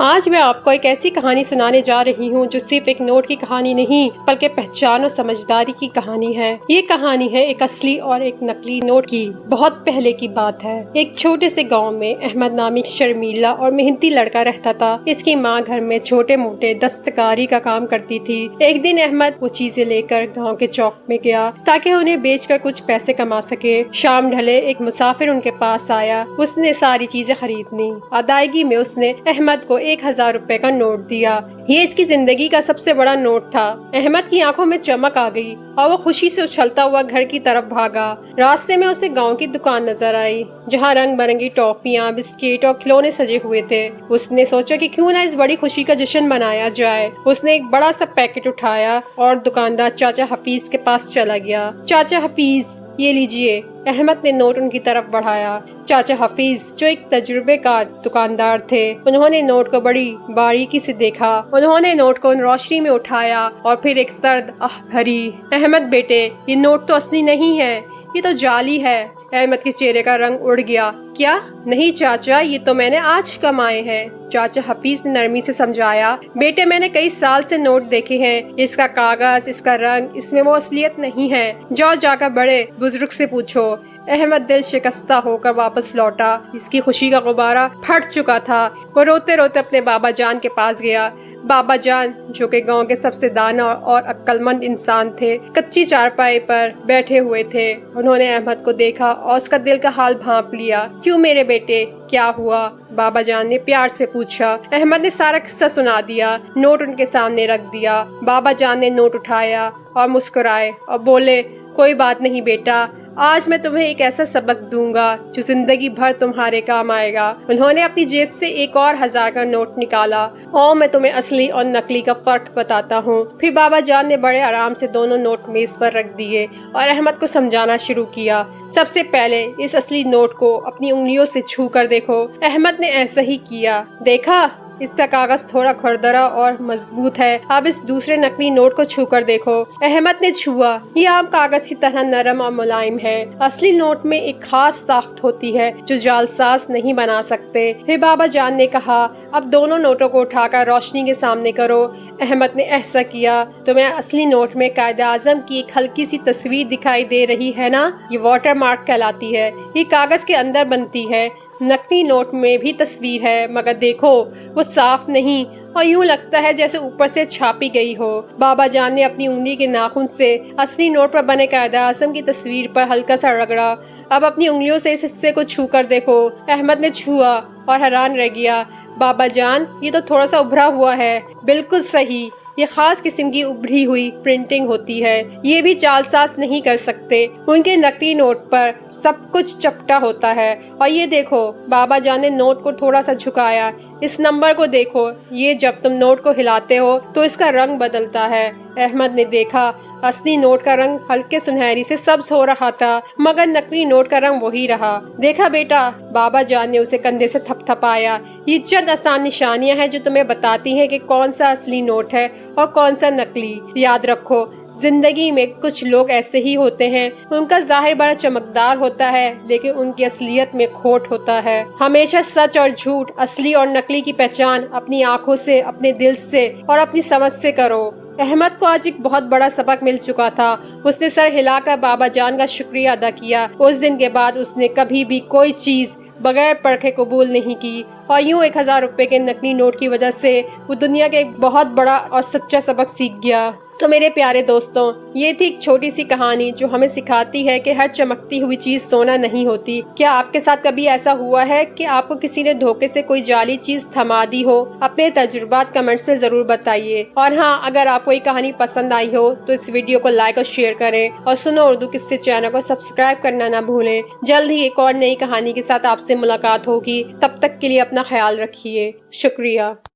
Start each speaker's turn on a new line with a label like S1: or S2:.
S1: آج میں آپ کو ایک ایسی کہانی سنانے جا رہی ہوں جو صرف ایک نوٹ کی کہانی نہیں بلکہ پہچان اور سمجھداری کی کہانی ہے۔ یہ کہانی ہے ایک اصلی اور ایک نقلی نوٹ کی۔ بہت پہلے کی بات ہے۔ ایک چھوٹے سے گاؤں میں احمد نامی شرمیلا اور محنتی لڑکا رہتا تھا۔ اس کی ماں گھر میں چھوٹے موٹے دستکاری کا کام کرتی تھی۔ ایک دن احمد وہ چیزیں لے کر گاؤں کے چوک میں گیا تاکہ انہیں بیچ کر کچھ پیسے کما سکے۔ شام ڈھلے ایک مسافر ان کے پاس آیا۔ اس نے ساری چیزیں خرید لی۔ ادائیگی میں اس نے احمد کو 1000 روپے کا نوٹ دیا۔ یہ اس کی زندگی کا سب سے بڑا نوٹ تھا۔ احمد کی آنکھوں میں چمک آ گئی اور وہ خوشی سے اچھلتا ہوا گھر کی طرف بھاگا۔ راستے میں اسے گاؤں کی دکان نظر آئی جہاں رنگ برنگی ٹافیاں، بسکٹ اور کھلونے سجے ہوئے تھے۔ اس نے سوچا کہ کیوں نہ اس بڑی خوشی کا جشن منایا جائے۔ اس نے ایک بڑا سا پیکٹ اٹھایا اور دکاندار چاچا حفیظ کے پاس چلا گیا۔ چاچا حفیظ، یہ لیجئے۔ احمد نے نوٹ ان کی طرف بڑھایا۔ چاچا حفیظ جو ایک تجربے کار دکاندار تھے، انہوں نے نوٹ کو بڑی باریکی سے دیکھا۔ انہوں نے نوٹ کو روشنی میں اٹھایا اور پھر ایک سرد آہ بھری۔ احمد بیٹے، یہ نوٹ تو اصلی نہیں ہے، یہ تو جعلی ہے۔ احمد کے چہرے کا رنگ اڑ گیا۔ کیا؟ نہیں چاچا، یہ تو میں نے آج کمائے ہیں۔ چاچا حفیظ نے نرمی سے سمجھایا، بیٹے میں نے کئی سال سے نوٹ دیکھے ہیں، اس کا کاغذ، اس کا رنگ، اس میں وہ اصلیت نہیں ہے۔ جاؤ جا کر بڑے بزرگ سے پوچھو۔ احمد دل شکستہ ہو کر واپس لوٹا۔ اس کی خوشی کا غبارہ پھٹ چکا تھا۔ وہ روتے روتے اپنے بابا جان کے پاس گیا۔ بابا جان جو کہ گاؤں کے سب سے دانا اور عقل مند انسان تھے، کچی چارپائی پر بیٹھے ہوئے تھے۔ انہوں نے احمد کو دیکھا اور اس کا دل کا حال بھانپ لیا۔ کیوں میرے بیٹے، کیا ہوا؟ بابا جان نے پیار سے پوچھا۔ احمد نے سارا قصہ سنا دیا۔ نوٹ ان کے سامنے رکھ دیا۔ بابا جان نے نوٹ اٹھایا اور مسکرائے اور بولے، کوئی بات نہیں بیٹا، آج میں تمہیں ایک ایسا سبق دوں گا جو زندگی بھر تمہارے کام آئے گا۔ انہوں نے اپنی جیب سے ایک اور 1000 کا نوٹ نکالا۔ اور میں تمہیں اصلی اور نقلی کا فرق بتاتا ہوں۔ پھر بابا جان نے بڑے آرام سے دونوں نوٹ میز پر رکھ دیے اور احمد کو سمجھانا شروع کیا۔ سب سے پہلے اس اصلی نوٹ کو اپنی انگلیوں سے چھو کر دیکھو۔ احمد نے ایسا ہی کیا۔ دیکھا، اس کا کاغذ تھوڑا کھردرا اور مضبوط ہے۔ اب اس دوسرے نقلی نوٹ کو چھو کر دیکھو۔ احمد نے چھوا۔ یہ عام کاغذ کی طرح نرم اور ملائم ہے۔ اصلی نوٹ میں ایک خاص ساخت ہوتی ہے جو جعلساز نہیں بنا سکتے۔ پھر بابا جان نے کہا، اب دونوں نوٹوں کو اٹھا کر روشنی کے سامنے کرو۔ احمد نے ایسا کیا۔ تمہیں اصلی نوٹ میں قائد اعظم کی ایک ہلکی سی تصویر دکھائی دے رہی ہے نا؟ یہ واٹر مارک کہلاتی ہے۔ یہ کاغذ کے اندر بنتی ہے۔ نقلی نوٹ میں بھی تصویر ہے مگر دیکھو وہ صاف نہیں اور یوں لگتا ہے جیسے اوپر سے چھاپی گئی ہو۔ بابا جان نے اپنی انگلی کے ناخن سے اصلی نوٹ پر بنے قائد اعظم کی تصویر پر ہلکا سا رگڑا۔ اب اپنی انگلیوں سے اس حصے کو چھو کر دیکھو۔ احمد نے چھوا اور حیران رہ گیا۔ بابا جان، یہ تو تھوڑا سا ابھرا ہوا ہے۔ بالکل صحیح، یہ خاص قسم کی ابھری ہوئی پرنٹنگ ہوتی ہے۔ یہ بھی جعلساز نہیں کر سکتے۔ ان کے نقلی نوٹ پر سب کچھ چپٹا ہوتا ہے۔ اور یہ دیکھو، بابا جان نے نوٹ کو تھوڑا سا جھکایا۔ اس نمبر کو دیکھو، یہ جب تم نوٹ کو ہلاتے ہو تو اس کا رنگ بدلتا ہے۔ احمد نے دیکھا، اصلی نوٹ کا رنگ ہلکے سنہری سے سبز ہو رہا تھا مگر نقلی نوٹ کا رنگ وہی رہا۔ دیکھا بیٹا، بابا جان نے اسے کندھے سے تھپ تھپایا۔ یہ چند آسان نشانیاں ہیں جو تمہیں بتاتی ہیں کہ کون سا اصلی نوٹ ہے اور کون سا نقلی۔ یاد رکھو، زندگی میں کچھ لوگ ایسے ہی ہوتے ہیں، ان کا ظاہر بڑا چمکدار ہوتا ہے لیکن ان کی اصلیت میں کھوٹ ہوتا ہے۔ ہمیشہ سچ اور جھوٹ، اصلی اور نقلی کی پہچان اپنی آنکھوں سے، اپنے دل سے اور اپنی سمجھ سے کرو۔ احمد کو آج ایک بہت بڑا سبق مل چکا تھا۔ اس نے سر ہلا کر بابا جان کا شکریہ ادا کیا۔ اس دن کے بعد اس نے کبھی بھی کوئی چیز بغیر پرکھے قبول نہیں کی اور یوں 1000 روپے کے نقلی نوٹ کی وجہ سے وہ دنیا کے ایک بہت بڑا اور سچا سبق سیکھ گیا۔ تو میرے پیارے دوستوں، یہ تھی ایک چھوٹی سی کہانی جو ہمیں سکھاتی ہے کہ ہر چمکتی ہوئی چیز سونا نہیں ہوتی۔ کیا آپ کے ساتھ کبھی ایسا ہوا ہے کہ آپ کو کسی نے دھوکے سے کوئی جعلی چیز تھما دی ہو؟ اپنے تجربات کمنٹس میں ضرور بتائیے۔ اور ہاں، اگر آپ کو یہ کہانی پسند آئی ہو تو اس ویڈیو کو لائک اور شیئر کریں اور سنو اردو قصے چینل کو سبسکرائب کرنا نہ بھولیں۔ جلد ہی ایک اور نئی کہانی کے ساتھ آپ سے ملاقات ہوگی۔ تب تک کے لیے اپنا خیال رکھیے۔ شکریہ۔